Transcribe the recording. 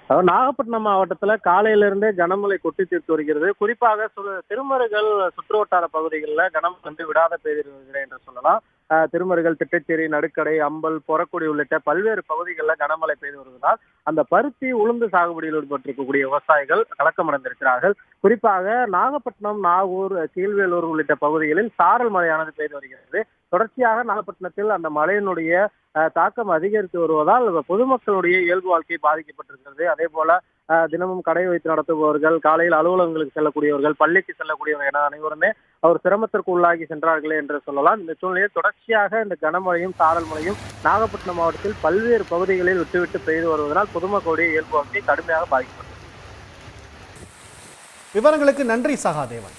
அதாவது நாகப்பட்டினம் மாவட்டத்துல காலையில இருந்தே கனமழை கொட்டி தீர்த்து வருகிறது. குறிப்பாக திருமருகல் சுற்றுவட்டார பகுதிகளில் கனமழை வந்து விடாத பெய்து வருகிறது என்று சொல்லலாம். திருமருகல், திட்டச்சேரி, நடுக்கடை, அம்பல், பொறக்குடி உள்ளிட்ட பல்வேறு பகுதிகளில் கனமழை பெய்து வருவதால் அந்த பருத்தி, உளுந்து சாகுபடியில் ஈடுபட்டிருக்கக்கூடிய விவசாயிகள் கலக்கமடைந்திருக்கிறார்கள். குறிப்பாக நாகப்பட்டினம், நாகூர், கீழ்வேலூர் உள்ளிட்ட பகுதிகளில் சாரல் மழையானது பெய்து வருகிறது. தொடர்ச்சியாக நாகப்பட்டினத்தில் அந்த மழையினுடைய தாக்கம் அதிகரித்து வருவதால் பொதுமக்களுடைய இயல்பு வாழ்க்கை பாதிக்கப்பட்டிருக்கிறது. அதே போல தினமும் கடை வைத்து நடத்துபவர்கள், காலையில் அலுவலகங்களுக்கு செல்லக்கூடியவர்கள், பள்ளிக்கு செல்லக்கூடியவர்கள் என அனைவருமே அவர் சிரமத்திற்கு உள்ளாகி சென்றார்களே என்று சொல்லலாம். இந்த சூழ்நிலையில் தொடர்ச்சியாக இந்த கனமழையும் சாரல் மழையும் நாகப்பட்டினம் மாவட்டத்தில் பல்வேறு பகுதிகளில் விட்டுவிட்டு பெய்து வருவதனால் பொதுமக்களுடைய இயல்பு வாழ்க்கை கடுமையாக பாதிக்கப்பட்டது. விவரங்களுக்கு நன்றி சகாதேவன்.